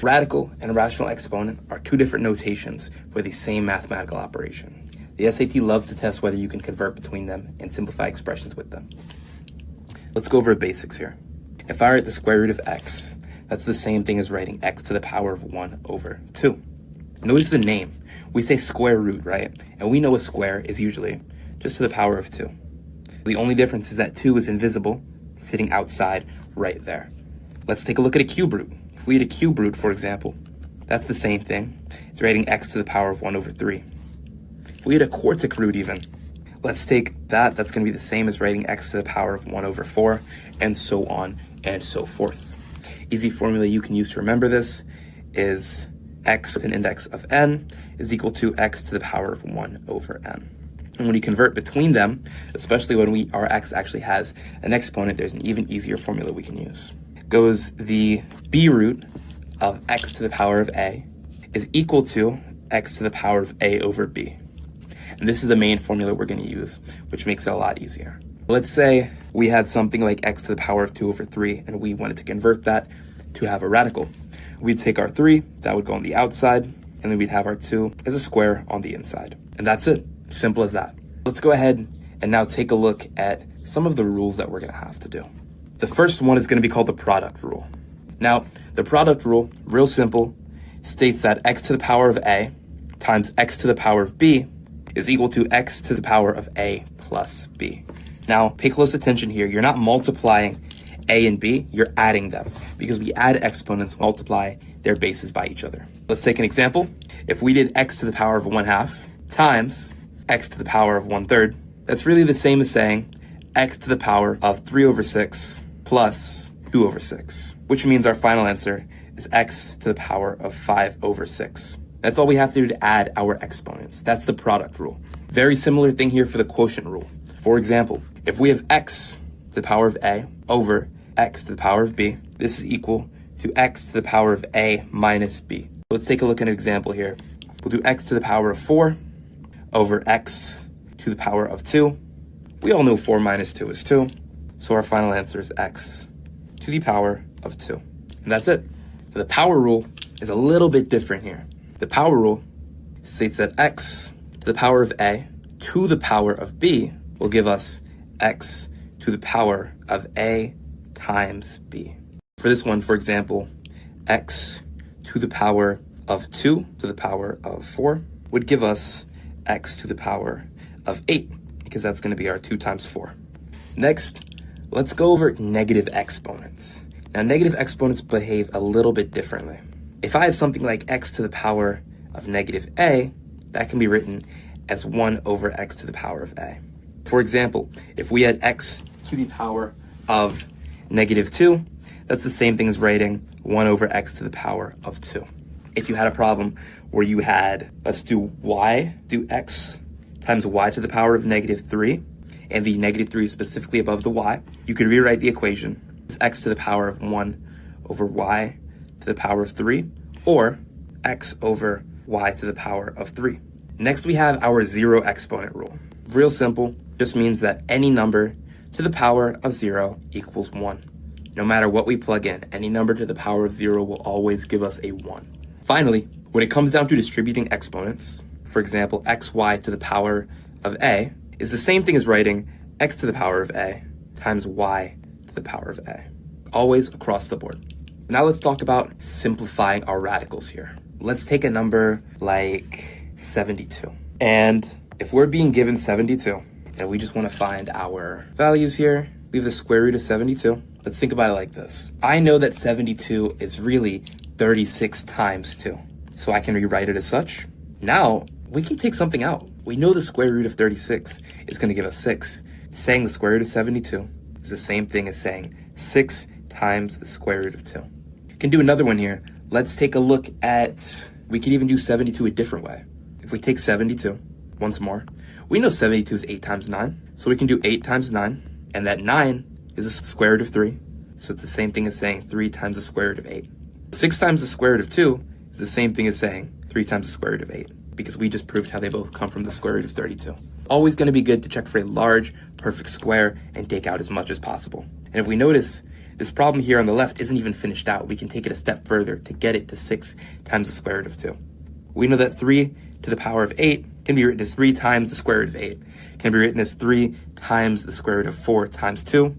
Radical and rational exponent are two different notations for the same mathematical operation. The SAT loves to test whether you can convert between them and simplify expressions with them. Let's go over basics here. If I write the square root of x, that's the same thing as writing x to the power of 1 over 2. Notice the name. We say square root, right? And we know a square is usually just to the power of 2. The only difference is that 2 is invisible, sitting outside right there. Let's take a look at a cube root. If we had a cube root, for example, that's the same thing as writing x to the power of 1 over 3. If we had a quartic root even, let's take that. That's going to be the same as writing x to the power of 1 over 4, and so on and so forth. Easy formula you can use to remember this is x with an index of n is equal to x to the power of 1 over n. And when you convert between them, especially when our x actually has an exponent, there's an even easier formula we can use. It goes the b root of x to the power of a is equal to x to the power of a over b. And this is the main formula we're going to use, which makes it a lot easier. Let's say we had something like x to the power of 2 over 3, and we wanted to convert that to have a radical. We'd take our 3, that would go on the outside, and then we'd have our 2 as a square on the inside. And that's it. Simple as that. Let's go ahead and now take a look at some of the rules that we're going to have to do. The first one is going to be called the product rule. Now, the product rule, real simple, states that x to the power of a times x to the power of b is equal to x to the power of a plus b. Now, pay close attention here. You're not multiplying a and b, you're adding them, because we add exponents, multiply their bases by each other. Let's take an example. If we did x to the power of 1/2 times x to the power of 1/3, that's really the same as saying x to the power of 3 over 6 plus 2 over 6, which means our final answer is x to the power of 5 over 6. That's all we have to do to add our exponents. That's the product rule. Very similar thing here for the quotient rule. For example, if we have x to the power of a over x to the power of b, this is equal to x to the power of a minus b. Let's take a look at an example here. We'll do x to the power of 4 over x to the power of 2. We all know 4 minus 2 is 2, so our final answer is x to the power of 2. And that's it. The power rule is a little bit different here. The power rule states that x to the power of a to the power of b will give us x to the power of a times b. For this one, for example, x to the power of 2 to the power of 4 would give us x to the power of 8, because that's going to be our 2 times 4. Next, let's go over negative exponents. Now, negative exponents behave a little bit differently. If I have something like x to the power of negative a, that can be written as 1 over x to the power of a. For example, if we had x to the power of negative 2, that's the same thing as writing 1 over x to the power of 2. If you had a problem where you had, let's do x times y to the power of negative 3, and the negative 3 is specifically above the y, you could rewrite the equation as x to the power of 1 over y to the power of 3, or x over y to the power of 3. Next, we have our zero exponent rule. Real simple, just means that any number to the power of 0 equals 1. No matter what we plug in, any number to the power of 0 will always give us a 1. Finally, when it comes down to distributing exponents, for example, xy to the power of a is the same thing as writing x to the power of a times y to the power of a. Always across the board. Now let's talk about simplifying our radicals here. Let's take a number like 72. And if we're being given 72, and we just want to find our values here, we have the square root of 72. Let's think about it like this. I know that 72 is really 36 times 2. So I can rewrite it as such. Now, we can take something out. We know the square root of 36 is going to give us 6. Saying the square root of 72 is the same thing as saying 6 times the square root of 2. You can do another one here. Let's take a look at, we could even do 72 a different way. If we take 72, once more, we know 72 is 8 times 9. So we can do 8 times 9, and that 9 is the square root of 3. So it's the same thing as saying 3 times the square root of 8. 6 times the square root of 2 is the same thing as saying 3 times the square root of 8, because we just proved how they both come from the square root of 32. Always going to be good to check for a large, perfect square and take out as much as possible. And if we notice, This problem here on the left isn't even finished out. We can take it a step further to get it to 6 times the square root of 2. We know that 3 to the power of 8 can be written as 3 times the square root of 8. Can be written as 3 times the square root of 4 times 2.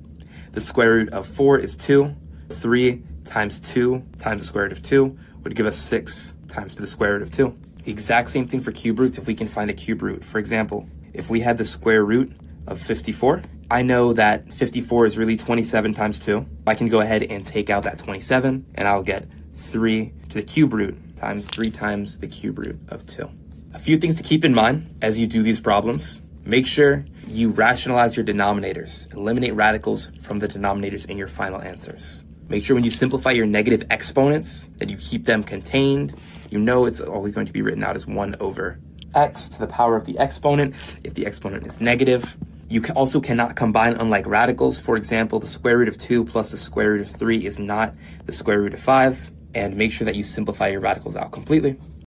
The square root of 4 is 2. 3 times 2 times the square root of 2 would give us 6 times to the square root of 2. The exact same thing for cube roots if we can find a cube root. For example, if we had the square root of 54, I know that 54 is really 27 times 2. I can go ahead and take out that 27, and I'll get 3 to the cube root times 3 times the cube root of 2. A few things to keep in mind as you do these problems. Make sure you rationalize your denominators. Eliminate radicals from the denominators in your final answers. Make sure when you simplify your negative exponents that you keep them contained. You know it's always going to be written out as 1 over x to the power of the exponent if the exponent is negative. You also cannot combine unlike radicals. For example, the square root of 2 plus the square root of 3 is not the square root of 5. And make sure that you simplify your radicals out completely.